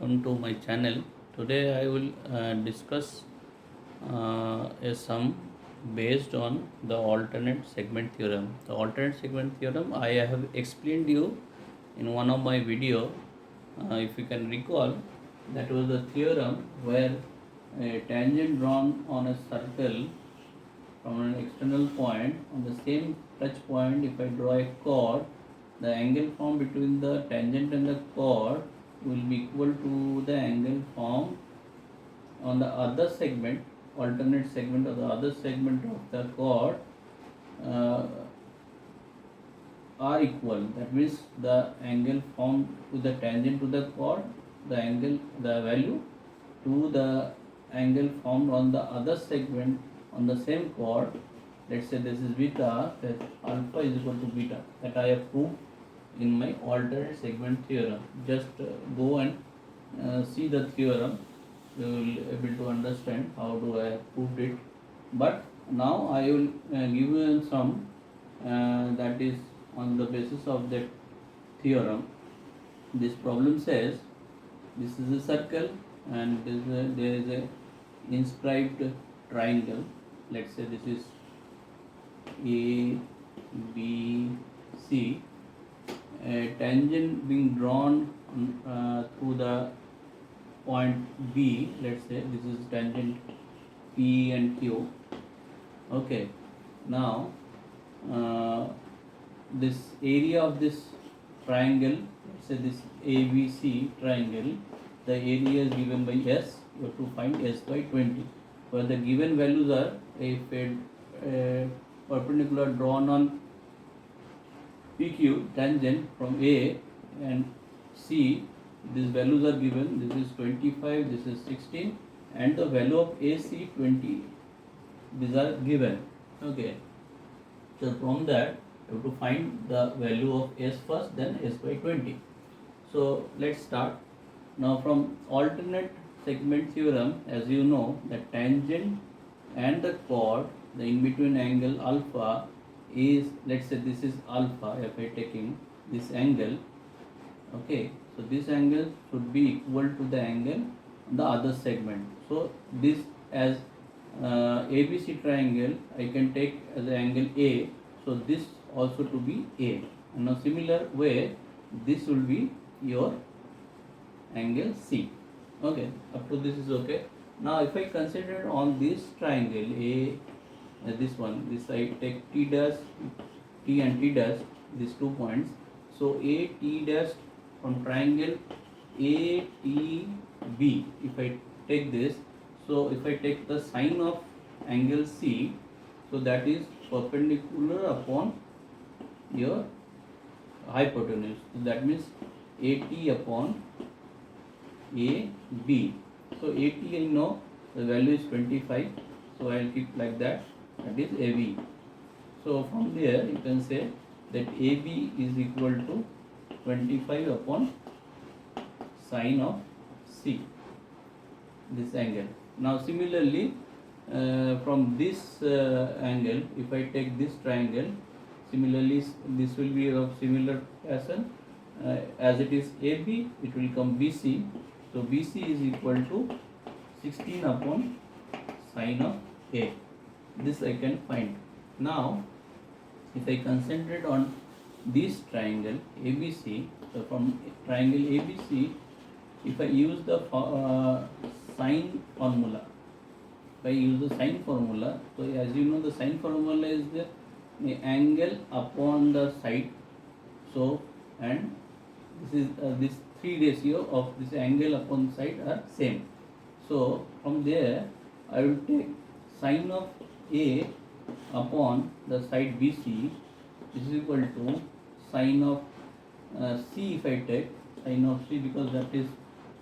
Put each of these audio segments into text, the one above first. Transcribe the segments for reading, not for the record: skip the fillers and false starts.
welcome to my channel. Today I will discuss a sum based on the alternate segment theorem. The alternate segment theorem I have explained you in one of my video. If you can recall, that was the theorem where a tangent drawn on a circle from an external point, on the same touch point if I draw a chord, the angle formed between the tangent and the chord will be equal to the angle formed on the other segment, alternate segment or the other segment of the chord uh, are equal. That means the angle formed to the tangent to the chord, the value to the angle formed on the other segment on the same chord. Let's say this is beta, that alpha is equal to beta. That I have proved in my alternate segment theorem. Just go and see the theorem. You will able to understand how do I have proved it. But now I will give you some that is on the basis of that theorem. This problem says this is a circle and there is a inscribed triangle. Let's say this is A, B, C. A tangent being drawn through the point B. Let's say this is tangent P and Q. Okay. Now this area of this triangle, let's say this ABC triangle, the area is given by S. You have to find S by 20. Where the given values are, if a perpendicular drawn on PQ tangent from A and C, these values are given. This is 25, this is 16, and the value of AC 20. These are given. Okay. So from that you have to find the value of S first, then S by 20. So let's start. Now from alternate segment theorem, as you know, the tangent and the chord, the in between angle alpha is, let's say this is alpha if I taking this angle. Okay, so this angle should be equal to the angle on the other segment. So this as ABC triangle I can take as the angle A, so this also to be A. And now similar way this will be your angle C. Okay, up to this is okay. Now if I consider on this triangle A, this one, this I take T dash, T and T dash, these 2 points. So A T dash from triangle A T B, if I take this, so if I take the sine of angle C, so that is perpendicular upon your hypotenuse. So that means AT upon AB. So AT I know the value is 25, so I will keep like that. That is AB. So from there you can say that AB is equal to 25 upon sine of C, this angle. Now similarly from this angle, if I take this triangle, similarly this will be of similar fashion. As it is AB, it will come BC. So BC is equal to 16 upon sine of A. This I can find. Now if I concentrate on this triangle ABC, so from triangle ABC, if I use the sine formula, so as you know the sine formula is the angle upon the side. So and this is this 3 ratio of this angle upon the side are same. So from there I will take sine of A upon the side BC is equal to sine of C. If I take sine of C, because that is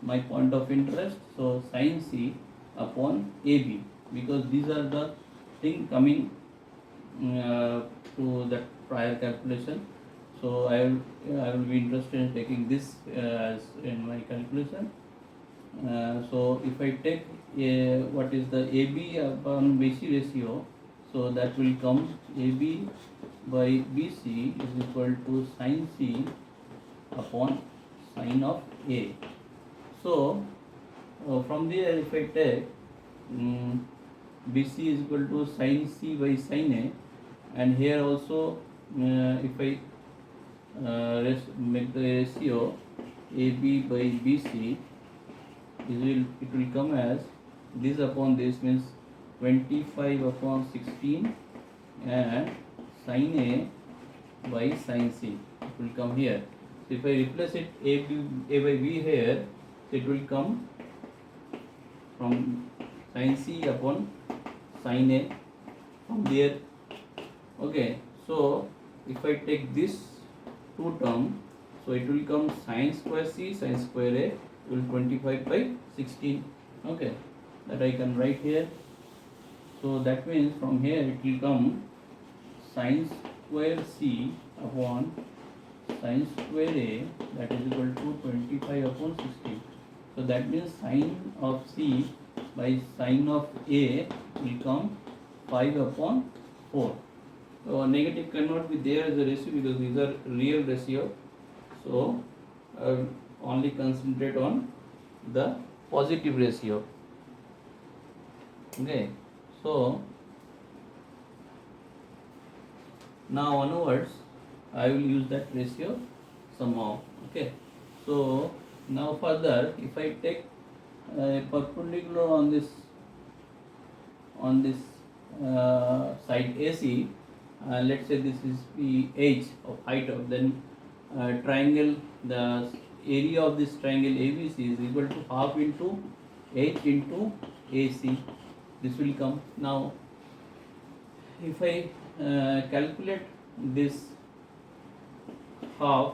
my point of interest, so sine C upon AB, because these are the thing coming to that prior calculation. So I will be interested in taking this as in my calculation. So if I take what is the AB upon BC ratio, so that will come AB by BC is equal to sine C upon sine of A. So from there if I take BC is equal to sin C by sin A, and here also if I make the ratio AB by BC, it will come as this upon this, means 25 upon 16, and sin A by sin C, it will come here. So if I replace it A by B here, so it will come from sin C upon sin A from there. Okay, so if I take this two term, so it will come sin square C sin square A will 25 by 16. Okay, that I can write here. So that means from here it will come sin square C upon sin square A, that is equal to 25 upon 16. So that means sin of C by sin of A will come 5 upon 4. So negative cannot be there as a ratio because these are real ratio. So I will only concentrate on the positive ratio. Okay, so now onwards I will use that ratio somehow. Okay, so now further if I take a perpendicular on this side AC, let's say this is the h of height of, then triangle, the area of this triangle ABC is equal to half into h into AC. This will come. Now if I calculate this half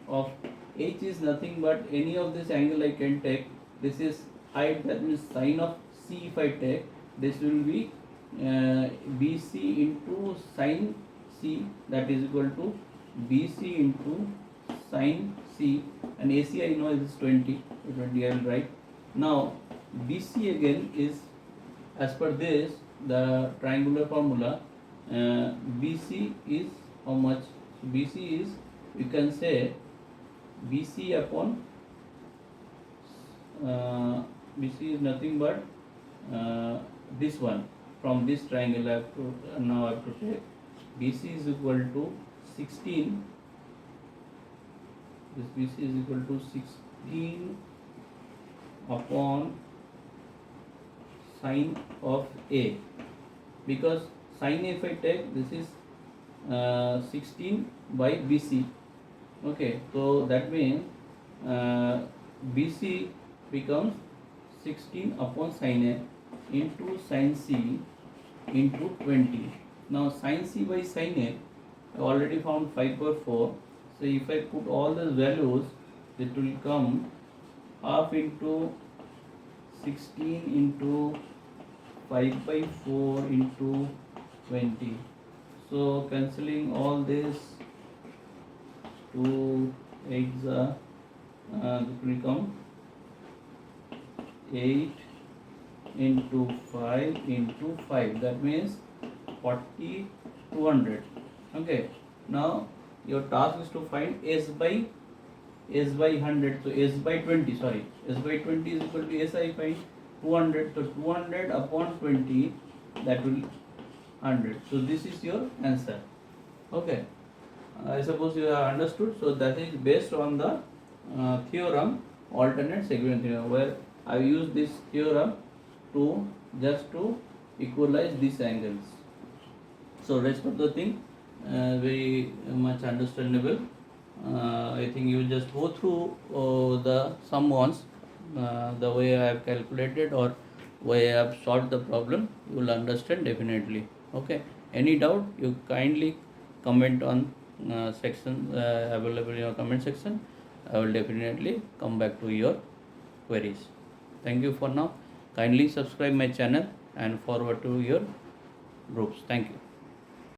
of h is nothing but any of this angle I can take. This is height, that means sin of C if I take, this will be BC into sin C, that is equal to BC into sin C, and AC I know is 20 I will write. Now BC again is, as per this the triangular formula, BC is how much? So BC is, you can say BC upon BC is nothing but this one. From this triangle I have to now I have to take BC is equal to 16. This BC is equal to 16 upon sin of A, because sin A if I take, this is 16 by BC. Okay, so that means BC becomes 16 upon sin A into sin C into 20. Now sin C by sin A, I already found 5 by 4. So if I put all the values, it will come half into 16 into 5 by 4 into 20. So cancelling all this, 2 8s it will come 8 into 5 into 5, that means 40 200. Okay, now your task is to find s by 100. So s by 20, sorry, s by 20 is equal to s I find 200. So 200 upon 20, that will 100. So this is your answer. Okay, I suppose you have understood. So that is based on the theorem, alternate segment theorem, where I use this theorem to just to equalize these angles. So rest of the thing very much understandable. I think you just go through the sum once, the way I have calculated or way I have solved the problem, you will understand definitely. Okay, any doubt you kindly comment on section available in your comment section. I will definitely come back to your queries. Thank you for now. Kindly subscribe my channel and forward to your groups. Thank you.